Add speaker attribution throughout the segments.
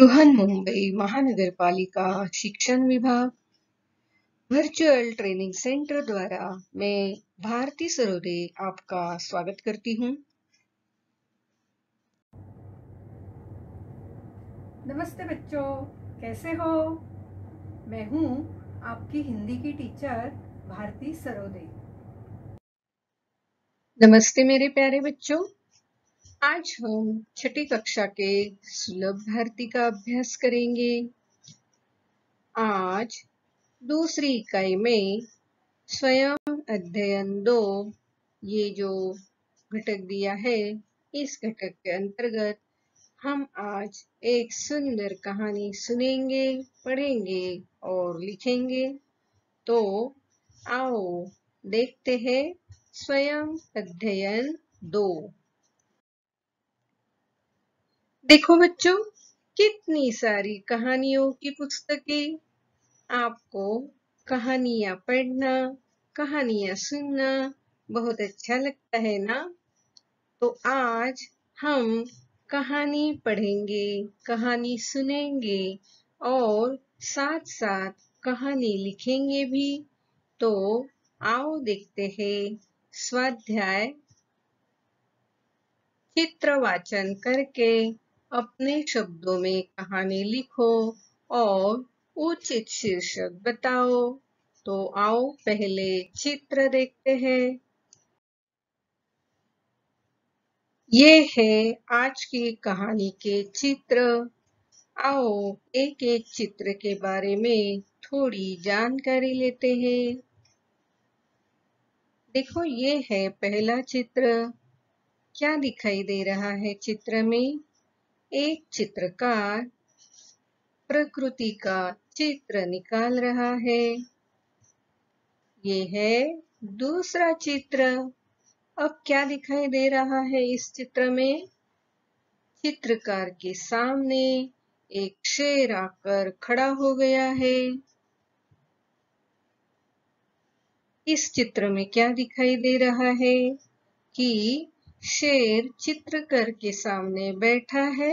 Speaker 1: बृहन्मुंबई महानगरपालिका शिक्षण विभाग वर्चुअल ट्रेनिंग सेंटर द्वारा मैं भारती सरोदे आपका स्वागत करती हूँ।
Speaker 2: नमस्ते बच्चों, कैसे हो? मैं हूँ आपकी हिंदी की टीचर भारती सरोदे।
Speaker 1: नमस्ते मेरे प्यारे बच्चों, आज हम छठी कक्षा के सुलभ भारती का अभ्यास करेंगे। आज दूसरी इकाई में स्वयं अध्ययन 2 ये जो घटक दिया है, इस घटक के अंतर्गत हम आज एक सुंदर कहानी सुनेंगे, पढ़ेंगे और लिखेंगे। तो आओ देखते हैं स्वयं अध्ययन 2। देखो बच्चों, कितनी सारी कहानियों की पुस्तकें। आपको कहानियां पढ़ना, कहानियां सुनना बहुत अच्छा लगता है ना? तो आज हम कहानी पढ़ेंगे, कहानी सुनेंगे और साथ साथ कहानी लिखेंगे भी। तो आओ देखते हैं स्वाध्याय। चित्र वाचन करके अपने शब्दों में कहानी लिखो और उचित शीर्षक बताओ। तो आओ पहले चित्र देखते हैं। ये है आज की कहानी के चित्र। आओ एक एक चित्र के बारे में थोड़ी जानकारी लेते हैं। देखो, ये है पहला चित्र। क्या दिखाई दे रहा है चित्र में? एक चित्रकार प्रकृति का चित्र निकाल रहा है। ये है दूसरा चित्र। अब क्या दिखाई दे रहा है इस चित्र में? चित्रकार के सामने एक शेर आकर खड़ा हो गया है। इस चित्र में क्या दिखाई दे रहा है कि शेर चित्रकार के सामने बैठा है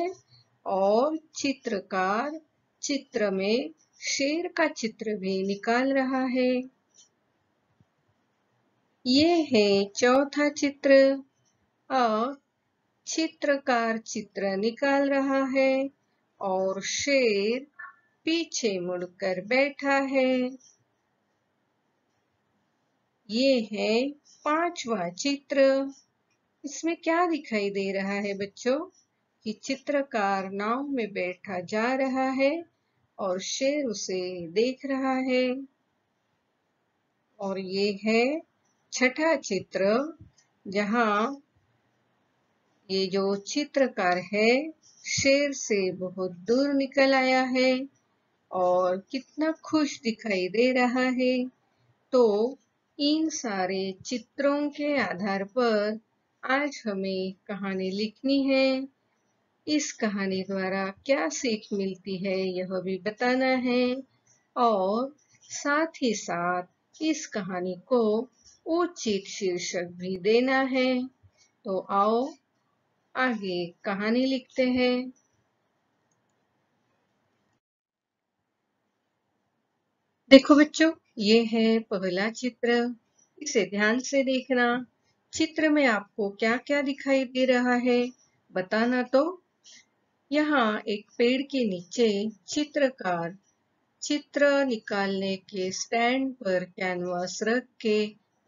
Speaker 1: और चित्रकार चित्र में शेर का चित्र भी निकाल रहा है। ये है चौथा चित्र। अब चित्रकार चित्र निकाल रहा है और शेर पीछे मुड़कर बैठा है। ये है पांचवा चित्र। इसमें क्या दिखाई दे रहा है बच्चों? कि चित्रकार नाव में बैठा जा रहा है और शेर उसे देख रहा है। और ये है छठा चित्र, जहां ये जो चित्रकार है शेर से बहुत दूर निकल आया है और कितना खुश दिखाई दे रहा है। तो इन सारे चित्रों के आधार पर आज हमें कहानी लिखनी है। इस कहानी द्वारा क्या सीख मिलती है यह भी बताना है और साथ ही साथ इस कहानी को उचित शीर्षक भी देना है। तो आओ आगे कहानी लिखते हैं। देखो बच्चों, ये है पहला चित्र। इसे ध्यान से देखना। चित्र में आपको क्या क्या दिखाई दे रहा है बताना। तो यहाँ एक पेड़ के नीचे चित्रकार चित्र निकालने के स्टैंड पर कैनवास रख के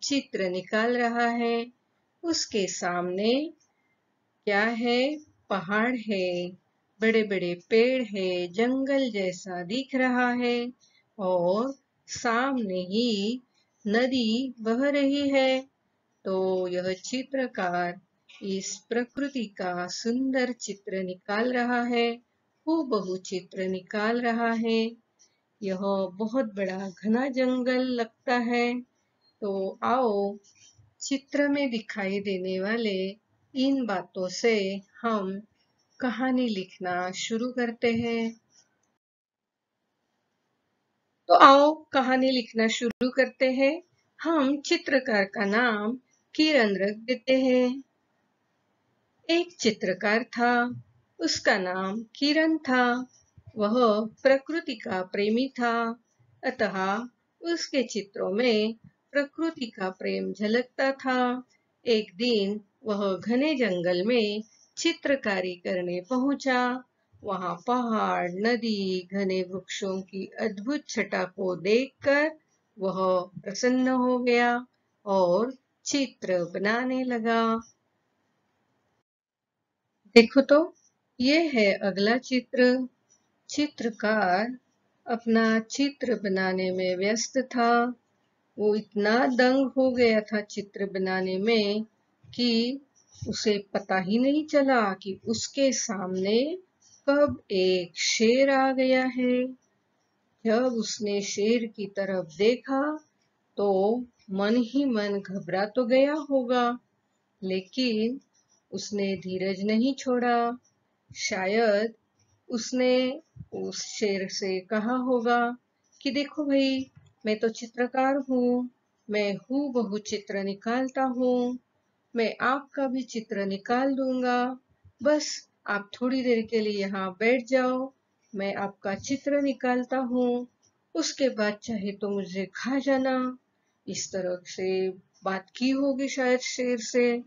Speaker 1: चित्र निकाल रहा है। उसके सामने क्या है? पहाड़ है, बड़े बड़े पेड़ है, जंगल जैसा दिख रहा है और सामने ही नदी बह रही है। तो यह चित्रकार इस प्रकृति का सुंदर चित्र निकाल रहा है, हूबहू चित्र निकाल रहा है। यह बहुत बड़ा घना जंगल लगता है। तो आओ चित्र में दिखाई देने वाले इन बातों से हम कहानी लिखना शुरू करते हैं। तो आओ कहानी लिखना शुरू करते हैं। हम चित्रकार का नाम किरण रख देते हैं। एक चित्रकार था, उसका नाम किरण था। वह प्रकृति का प्रेमी था, अतः उसके चित्रों में प्रकृति का प्रेम झलकता था। एक दिन वह घने जंगल में चित्रकारी करने पहुंचा। वहां पहाड़, नदी, घने वृक्षों की अद्भुत छटा को देखकर वह प्रसन्न हो गया और चित्र बनाने लगा। देखो तो, ये है अगला चित्र। चित्रकार अपना चित्र बनाने में व्यस्त था। वो इतना दंग हो गया था चित्र बनाने में कि उसे पता ही नहीं चला कि उसके सामने कब एक शेर आ गया है। जब उसने शेर की तरफ देखा तो मन ही मन घबरा तो गया होगा, लेकिन उसने धीरज नहीं छोड़ा। शायद उसने उस शेर से कहा होगा कि देखो भाई, मैं तो चित्रकार हूँ, मैं हूबहू चित्र निकालता हूँ, मैं आपका भी चित्र निकाल दूंगा। बस आप थोड़ी देर के लिए यहाँ बैठ जाओ, मैं आपका चित्र निकालता हूँ, उसके बाद चाहे तो मुझे खा जाना। इस तरह से बात की होगी शायद शेर से,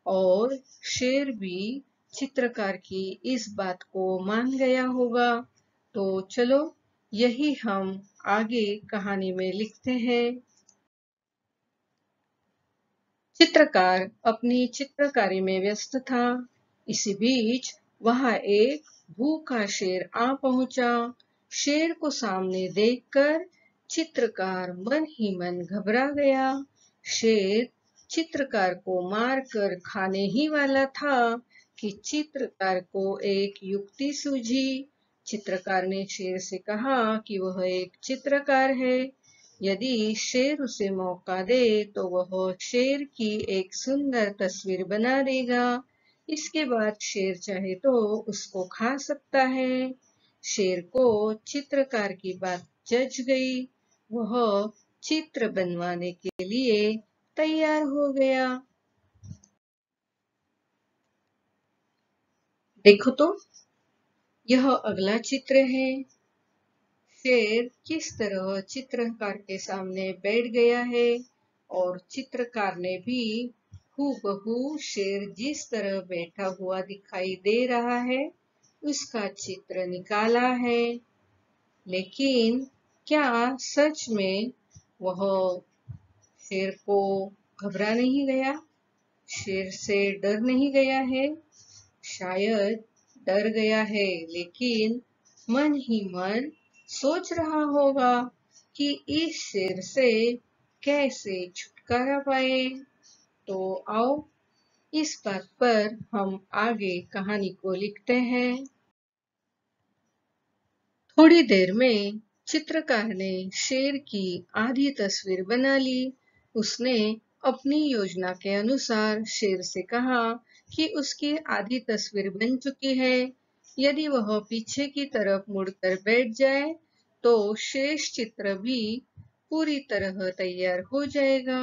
Speaker 1: और शेर भी चित्रकार की इस बात को मान गया होगा। तो चलो, यही हम आगे कहानी में लिखते हैं। चित्रकार अपनी चित्रकारी में व्यस्त था। इसी बीच वहां एक भूखा शेर आ पहुंचा। शेर को सामने देखकर चित्रकार मन ही मन घबरा गया। शेर चित्रकार को मारकर खाने ही वाला था कि चित्रकार को एक युक्ति सूझी। चित्रकार ने शेर से कहा कि वह एक चित्रकार है, यदि शेर उसे मौका दे तो वह शेर की एक सुंदर तस्वीर बना देगा। इसके बाद शेर चाहे तो उसको खा सकता है। शेर को चित्रकार की बात जच गई। वह चित्र बनवाने के लिए तैयार हो गया। देखो तो, यह अगला चित्र है। शेर किस तरह चित्रकार के सामने बैठ गया है और चित्रकार ने भी हूबहू शेर जिस तरह बैठा हुआ दिखाई दे रहा है उसका चित्र निकाला है। लेकिन क्या सच में वह शेर को घबरा नहीं गया? शेर से डर नहीं गया है? शायद डर गया है, लेकिन मन ही मन सोच रहा होगा कि इस शेर से कैसे छुटकारा पाए। तो आओ, इस बात पर हम आगे कहानी को लिखते हैं। थोड़ी देर में चित्रकार ने शेर की आधी तस्वीर बना ली। उसने अपनी योजना के अनुसार शेर से कहा कि उसकी आधी तस्वीर बन चुकी है। यदि वह पीछे की तरफ मुड़कर बैठ जाए तो शेष चित्र भी पूरी तरह तैयार हो जाएगा।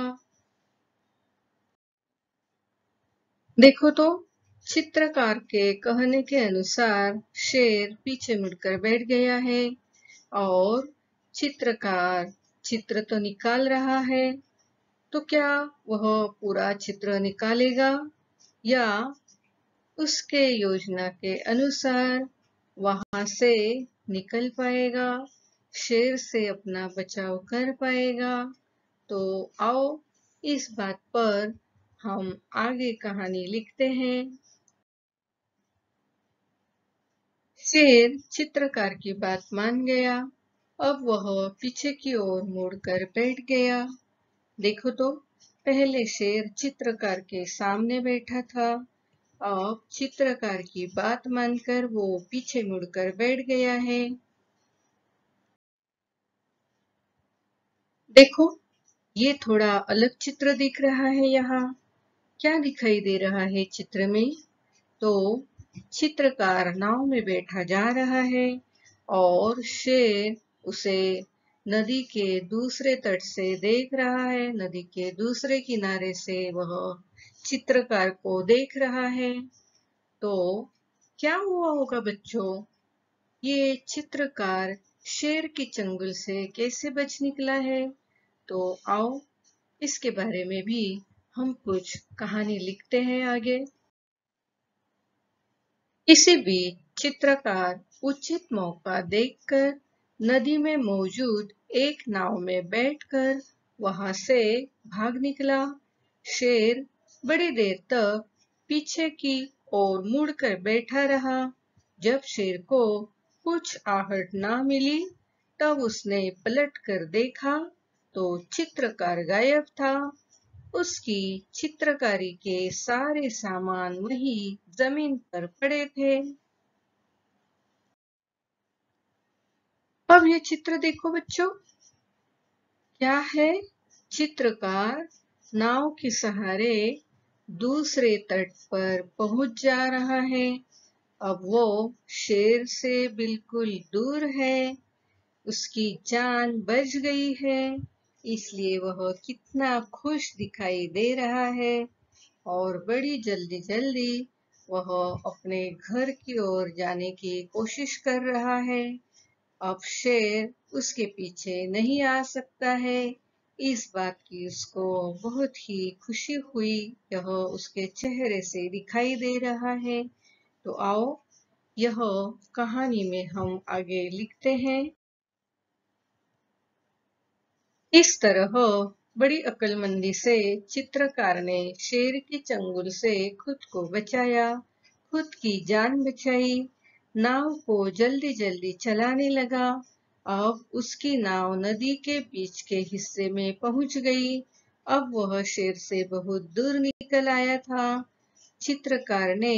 Speaker 1: देखो तो, चित्रकार के कहने के अनुसार शेर पीछे मुड़कर बैठ गया है और चित्रकार चित्र तो निकाल रहा है। तो क्या वह पूरा चित्र निकालेगा या उसके योजना के अनुसार वहां से निकल पाएगा, शेर से अपना बचाव कर पाएगा? तो आओ, इस बात पर हम आगे कहानी लिखते हैं। शेर चित्रकार की बात मान गया। अब वह पीछे की ओर मुड़कर बैठ गया। देखो तो, पहले शेर चित्रकार के सामने बैठा था, अब चित्रकार की बात मानकर वो पीछे मुड़कर बैठ गया है। देखो, ये थोड़ा अलग चित्र दिख रहा है। यहाँ क्या दिखाई दे रहा है चित्र में? तो चित्रकार नाव में बैठा जा रहा है और शेर उसे नदी के दूसरे तट से देख रहा है। नदी के दूसरे किनारे से वह चित्रकार को देख रहा है। तो क्या हुआ होगा बच्चों? ये चित्रकार शेर के चंगुल से कैसे बच निकला है? तो आओ इसके बारे में भी हम कुछ कहानी लिखते हैं आगे। किसी भी चित्रकार उचित मौका देखकर नदी में मौजूद एक नाव में बैठकर वहां से भाग निकला। शेर बड़ी देर तक पीछे की ओर मुड़कर बैठा रहा। जब शेर को कुछ आहट ना मिली, तब उसने पलट कर देखा तो चित्रकार गायब था। उसकी चित्रकारी के सारे सामान वहीं जमीन पर पड़े थे। अब ये चित्र देखो बच्चों, क्या है? चित्रकार नाव के सहारे दूसरे तट पर पहुंच जा रहा है। अब वो शेर से बिल्कुल दूर है। उसकी जान बच गई है, इसलिए वह कितना खुश दिखाई दे रहा है और बड़ी जल्दी जल्दी वह अपने घर की ओर जाने की कोशिश कर रहा है। अब शेर उसके पीछे नहीं आ सकता है। इस बात की उसको बहुत ही खुशी हुई, यह उसके चेहरे से दिखाई दे रहा है। तो आओ यह कहानी में हम आगे लिखते हैं। इस तरह बड़ी अक्लमंदी से चित्रकार ने शेर के चंगुल से खुद को बचाया, खुद की जान बचाई, नाव को जल्दी जल्दी चलाने लगा। अब उसकी नाव नदी के बीच के हिस्से में पहुंच गई। अब वह शेर से बहुत दूर निकल आया था। चित्रकार ने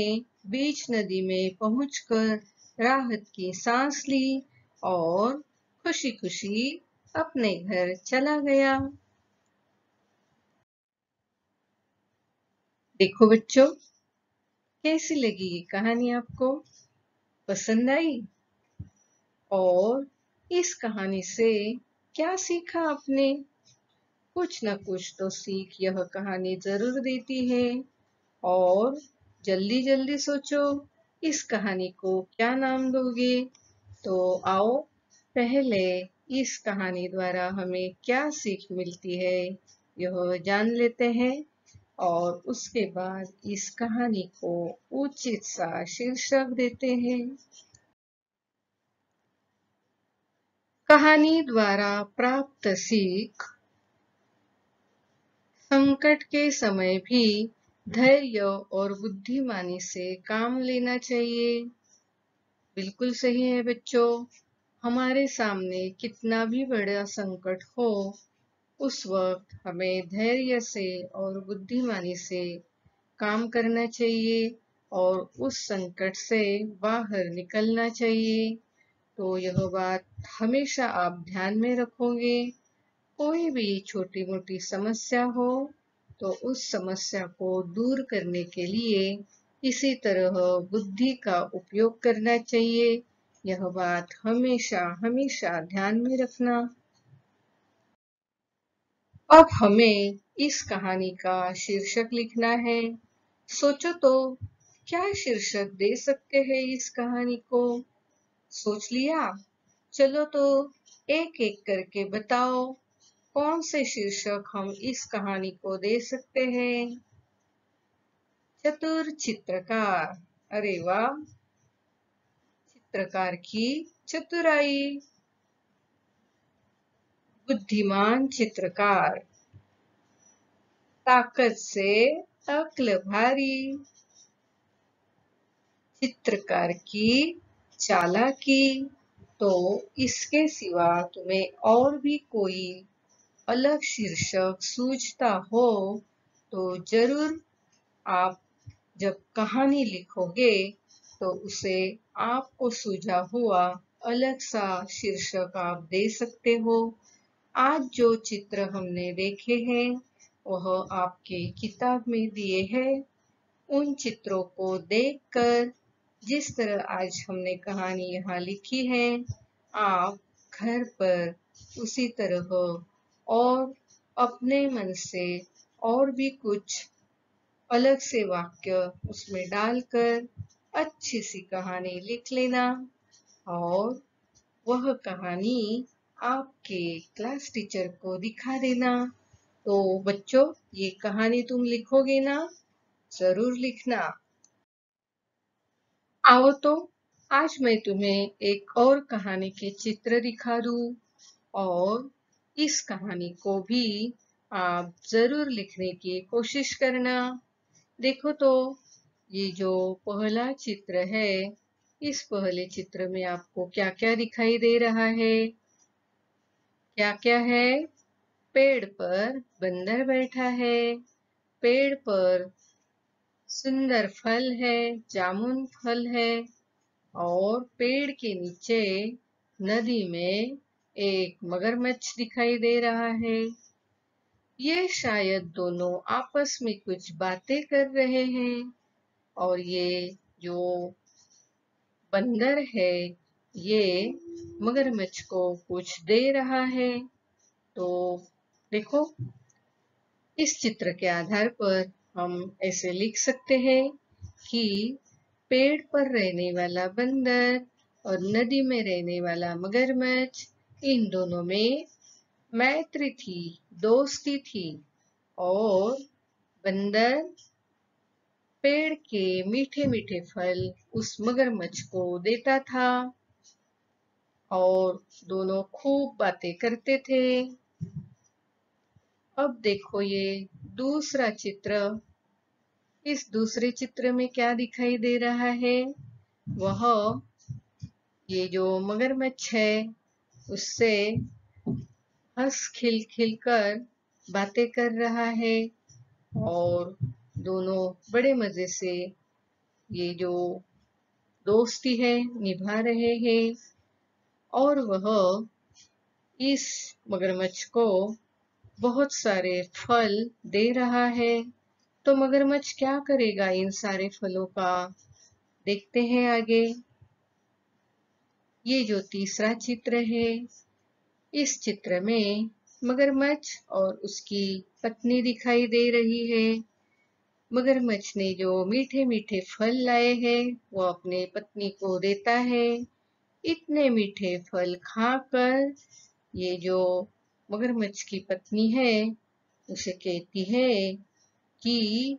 Speaker 1: बीच नदी में पहुंचकर राहत की सांस ली और खुशी खुशी अपने घर चला गया। देखो बच्चों, कैसी लगी ये कहानी आपको? पसंद आई? और इस कहानी से क्या सीखा आपने? कुछ न कुछ तो सीख यह कहानी जरूर देती है। और जल्दी जल्दी सोचो, इस कहानी को क्या नाम दोगे? तो आओ पहले इस कहानी द्वारा हमें क्या सीख मिलती है यह जान लेते हैं, और उसके बाद इस कहानी को उचित सा शीर्षक देते हैं। कहानी द्वारा प्राप्त सीख: संकट के समय भी धैर्य और बुद्धिमानी से काम लेना चाहिए। बिल्कुल सही है बच्चों। हमारे सामने कितना भी बड़ा संकट हो, उस वक्त हमें धैर्य से और बुद्धिमानी से काम करना चाहिए और उस संकट से बाहर निकलना चाहिए। तो यह बात हमेशा आप ध्यान में रखोगे। कोई भी छोटी मोटी समस्या हो तो उस समस्या को दूर करने के लिए इसी तरह बुद्धि का उपयोग करना चाहिए। यह बात हमेशा हमेशा ध्यान में रखना। अब हमें इस कहानी का शीर्षक लिखना है। सोचो तो, क्या शीर्षक दे सकते हैं इस कहानी को? सोच लिया? चलो तो एक एक करके बताओ, कौन से शीर्षक हम इस कहानी को दे सकते हैं? चतुर चित्रकार। अरे वाह, चित्रकार की चतुराई। बुद्धिमान चित्रकार, ताकत से अक्ल भारी। चित्रकार की चालाकी। तो इसके सिवा तुम्हें और भी कोई अलग शीर्षक सूझता हो तो जरूर आप जब कहानी लिखोगे तो उसे आपको सूझा हुआ अलग सा शीर्षक आप दे सकते हो। आज जो चित्र हमने देखे हैं वह आपके किताब में दिए हैं। उन चित्रों को देखकर जिस तरह आज हमने कहानी यहाँ लिखी है, आप घर पर उसी तरह और अपने मन से और भी कुछ अलग से वाक्य उसमें डालकर अच्छी सी कहानी लिख लेना। और वह कहानी आपके क्लास टीचर को दिखा देना। तो बच्चों, ये कहानी तुम लिखोगे ना? जरूर लिखना। आओ तो आज मैं तुम्हें एक और कहानी के चित्र दिखा दूं और इस कहानी को भी आप जरूर लिखने की कोशिश करना। देखो तो ये जो पहला चित्र है, इस पहले चित्र में आपको क्या क्या दिखाई दे रहा है? क्या क्या है? पेड़ पर बंदर बैठा है। पेड़ पर सुंदर फल है, जामुन फल है। और पेड़ के नीचे नदी में एक मगरमच्छ दिखाई दे रहा है। ये शायद दोनों आपस में कुछ बातें कर रहे हैं और ये जो बंदर है, ये मगरमच्छ को कुछ दे रहा है। तो देखो, इस चित्र के आधार पर हम ऐसे लिख सकते हैं कि पेड़ पर रहने वाला बंदर और नदी में रहने वाला मगरमच्छ, इन दोनों में मैत्री थी, दोस्ती थी। और बंदर पेड़ के मीठे मीठे फल उस मगरमच्छ को देता था और दोनों खूब बातें करते थे। अब देखो ये दूसरा चित्र। इस दूसरे चित्र में क्या दिखाई दे रहा है? वह ये जो मगरमच्छ है, उससे हंस खिल कर बातें कर रहा है और दोनों बड़े मजे से ये जो दोस्ती है निभा रहे हैं। और वह इस मगरमच्छ को बहुत सारे फल दे रहा है। तो मगरमच्छ क्या करेगा इन सारे फलों का? देखते हैं आगे। ये जो तीसरा चित्र है, इस चित्र में मगरमच्छ और उसकी पत्नी दिखाई दे रही है। मगरमच्छ ने जो मीठे मीठे फल लाए हैं, वो अपने पत्नी को देता है। इतने मीठे फल खाकर ये जो मगरमच्छ की पत्नी है, उसे कहती है कि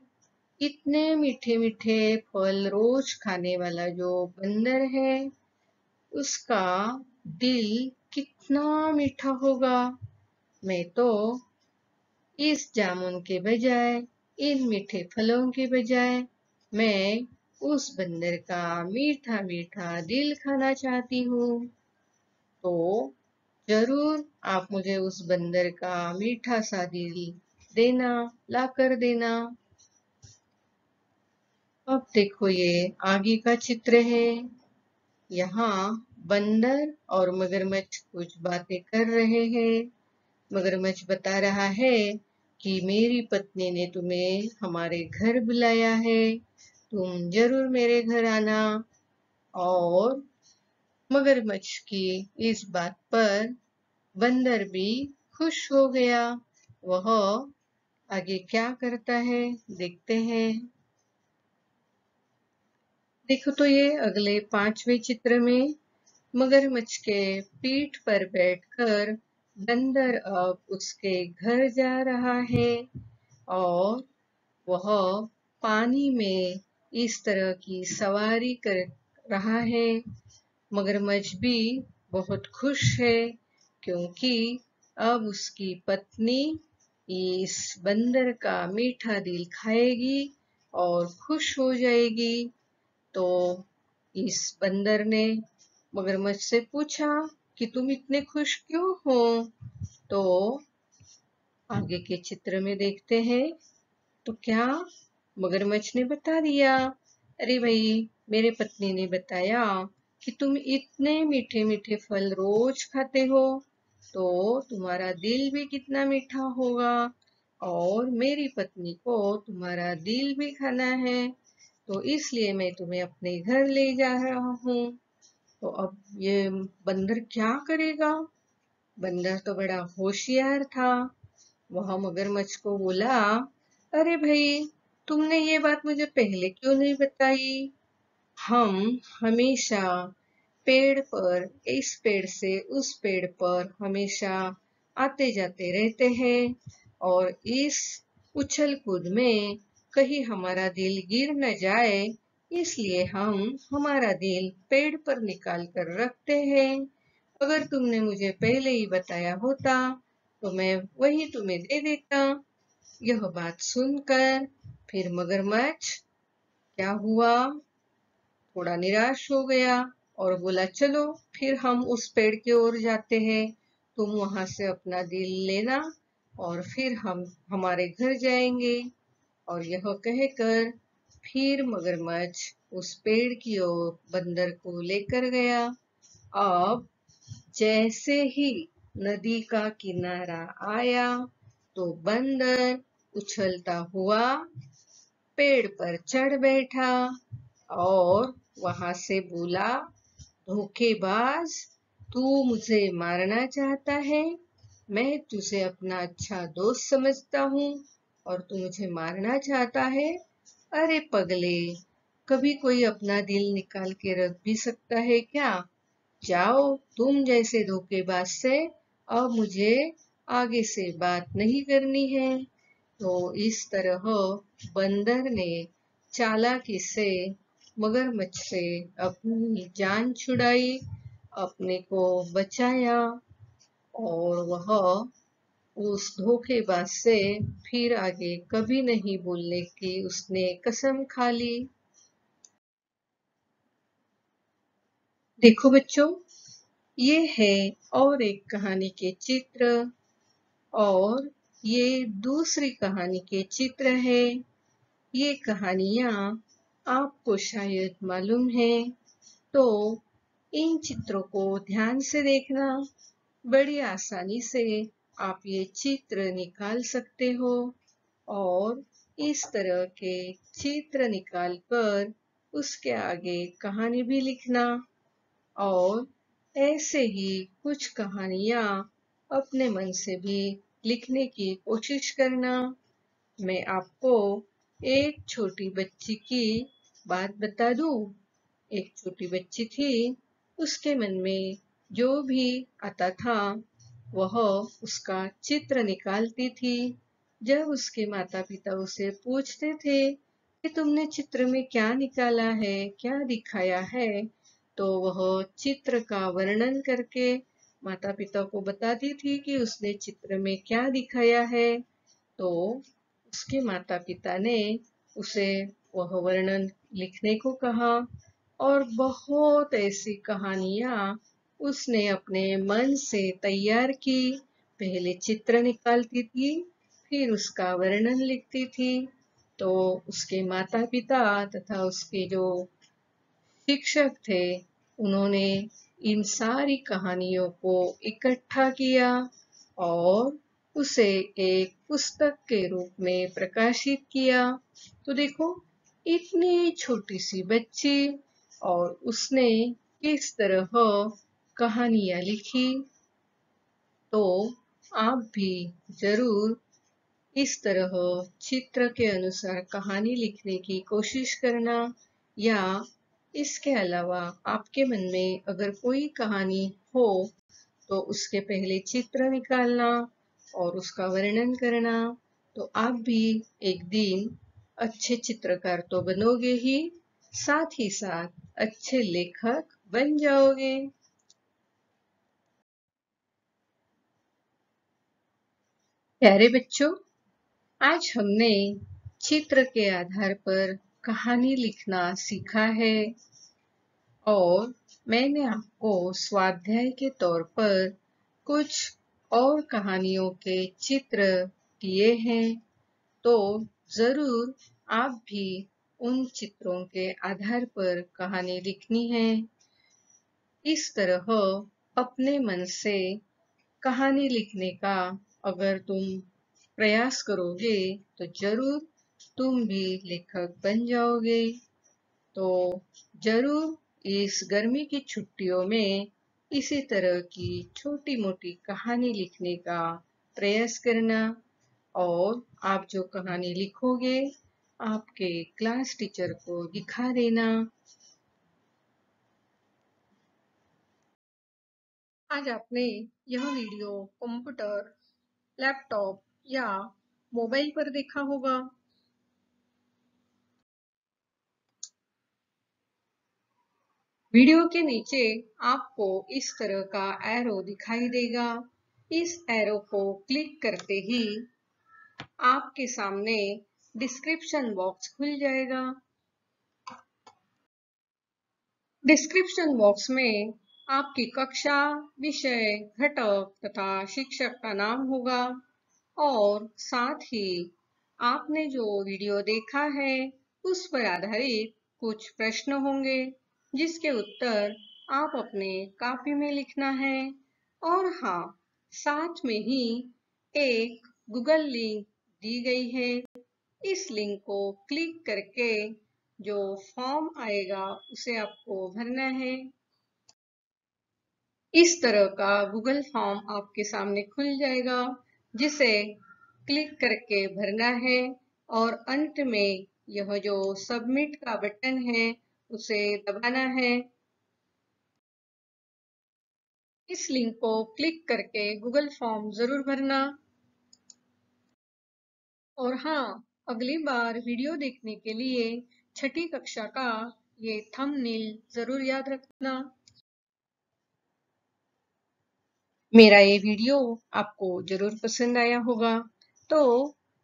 Speaker 1: इतने मीठे मीठे फल रोज खाने वाला जो बंदर है, उसका दिल कितना मीठा होगा। मैं तो इस जामुन के बजाय, इन मीठे फलों के बजाय, मैं उस बंदर का मीठा मीठा दिल खाना चाहती हूँ। तो जरूर आप मुझे उस बंदर का मीठा सा दिल देना, ला कर देना। अब देखो ये आगे का चित्र है। यहाँ बंदर और मगरमच्छ कुछ बातें कर रहे हैं। मगरमच्छ बता रहा है कि मेरी पत्नी ने तुम्हें हमारे घर बुलाया है, तुम जरूर मेरे घर आना। और मगरमच्छ की इस बात पर बंदर भी खुश हो गया। वह आगे क्या करता है, देखते हैं। देखो तो ये अगले पांचवें चित्र में मगरमच्छ के पीठ पर बैठकर बंदर अब उसके घर जा रहा है और वह पानी में इस तरह की सवारी कर रहा है। मगरमच्छ भी बहुत खुश है क्योंकि अब उसकी पत्नी इस बंदर का मीठा दिल खाएगी और खुश हो जाएगी। तो इस बंदर ने मगरमच्छ से पूछा कि तुम इतने खुश क्यों हो? तो आगे के चित्र में देखते हैं। तो क्या मगरमच्छ ने बता दिया, अरे भाई, मेरे पत्नी ने बताया कि तुम इतने मीठे मीठे फल रोज खाते हो, तो तुम्हारा दिल भी कितना मीठा होगा और मेरी पत्नी को तुम्हारा दिल भी खाना है, तो इसलिए मैं तुम्हें अपने घर ले जा रहा हूँ। तो अब ये बंदर क्या करेगा? बंदर तो बड़ा होशियार था। वह मगरमच्छ को बोला, अरे भाई, तुमने ये बात मुझे पहले क्यों नहीं बताई? हम हमेशा पेड़ पर, इस पेड़ से उस पेड़ पर हमेशा आते जाते रहते हैं और इस उछल कूद में कहीं हमारा दिल गिर न जाए, इसलिए हम हमारा दिल पेड़ पर निकाल कर रखते हैं। अगर तुमने मुझे पहले ही बताया होता तो मैं वही तुम्हें दे देता। यह बात सुनकर फिर मगरमच्छ क्या हुआ, थोड़ा निराश हो गया और बोला, चलो फिर हम उस पेड़ की ओर जाते हैं, तुम वहां से अपना दिल लेना और फिर हम हमारे घर जाएंगे। और यह कहकर फिर मगरमच्छ उस पेड़ की ओर बंदर को लेकर गया। अब जैसे ही नदी का किनारा आया तो बंदर उछलता हुआ पेड़ पर चढ़ बैठा और वहां से बोला, धोखेबाज, तू मुझे मारना चाहता है? मैं तुझे अपना अच्छा दोस्त समझता हूँ और तू मुझे मारना चाहता है? अरे पगले, कभी कोई अपना दिल निकाल के रख भी सकता है क्या? जाओ, तुम जैसे धोखेबाज से अब मुझे आगे से बात नहीं करनी है। तो इस तरह बंदर ने चालाकी से मगरमच्छ से अपनी जान छुड़ाई, अपने को बचाया और वह उस धोखेबाज से फिर आगे कभी नहीं बोलने की उसने कसम खा ली। देखो बच्चों, ये है और एक कहानी के चित्र और ये दूसरी कहानी के चित्र है। ये कहानियां आपको शायद मालूम है, तो इन चित्रों को ध्यान से देखना। बड़ी आसानी से आप ये चित्र निकाल सकते हो और इस तरह के चित्र निकाल कर उसके आगे कहानी भी लिखना और ऐसे ही कुछ कहानियां अपने मन से भी लिखने की कोशिश करना। मैं आपको एक छोटी बच्ची की बात बता दूं। एक छोटी बच्ची थी, उसके मन में जो भी आता था वह उसका चित्र निकालती थी। जब उसके माता पिता उसे पूछते थे कि तुमने चित्र में क्या निकाला है, क्या दिखाया है, तो वह चित्र का वर्णन करके माता पिता को बताती थी कि उसने चित्र में क्या दिखाया है। तो उसके माता पिता ने उसे वह वर्णन लिखने को कहा और बहुत ऐसी कहानियां उसने अपने मन से तैयार की। पहले चित्र निकालती थी, फिर उसका वर्णन लिखती थी। तो उसके माता पिता तथा उसके जो शिक्षक थे, उन्होंने इन सारी कहानियों को इकट्ठा किया और उसे एक पुस्तक के रूप में प्रकाशित किया। तो देखो, इतनी छोटी सी बच्ची और उसने किस तरह कहानियां लिखी। तो आप भी जरूर इस तरह चित्र के अनुसार कहानी लिखने की कोशिश करना, या इसके अलावा आपके मन में अगर कोई कहानी हो तो उसके पहले चित्र निकालना और उसका वर्णन करना। तो आप भी एक दिन अच्छे चित्रकार तो बनोगे ही, साथ ही साथ अच्छे लेखक बन जाओगे। प्यारे बच्चों, आज हमने चित्र के आधार पर कहानी लिखना सीखा है और मैंने आपको स्वाध्याय के तौर पर कुछ और कहानियों के चित्र दिए हैं। तो जरूर आप भी उन चित्रों के आधार पर कहानी लिखनी है। इस तरह अपने मन से कहानी लिखने का अगर तुम प्रयास करोगे तो जरूर तुम भी लेखक बन जाओगे। तो जरूर इस गर्मी की छुट्टियों में इसी तरह की छोटी मोटी कहानी लिखने का प्रयास करना और आप जो कहानी लिखोगे आपके क्लास टीचर को दिखा देना। आज आपने यह वीडियो कंप्यूटर, लैपटॉप या मोबाइल पर देखा होगा। वीडियो के नीचे आपको इस तरह का एरो दिखाई देगा। इस एरो को क्लिक करते ही आपके सामने डिस्क्रिप्शन बॉक्स खुल जाएगा। डिस्क्रिप्शन बॉक्स में आपकी कक्षा, विषय, घटक तथा शिक्षक का नाम होगा और साथ ही आपने जो वीडियो देखा है उस पर आधारित कुछ प्रश्न होंगे जिसके उत्तर आप अपने कॉपी में लिखना है। और हाँ, साथ में ही एक गूगल लिंक दी गई है। इस लिंक को क्लिक करके जो फॉर्म आएगा उसे आपको भरना है। इस तरह का गूगल फॉर्म आपके सामने खुल जाएगा जिसे क्लिक करके भरना है और अंत में यह जो सबमिट का बटन है उसे दबाना है। इस लिंक को क्लिक करके गूगल फॉर्म जरूर भरना। और हाँ, अगली बार वीडियो देखने के लिए छठी कक्षा का ये थंबनेल जरूर याद रखना। मेरा ये वीडियो आपको जरूर पसंद आया होगा तो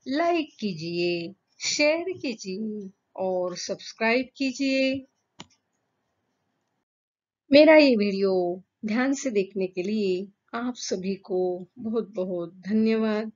Speaker 1: लाइक कीजिए, शेयर कीजिए और सब्सक्राइब कीजिए। मेरा ये वीडियो ध्यान से देखने के लिए आप सभी को बहुत बहुत धन्यवाद।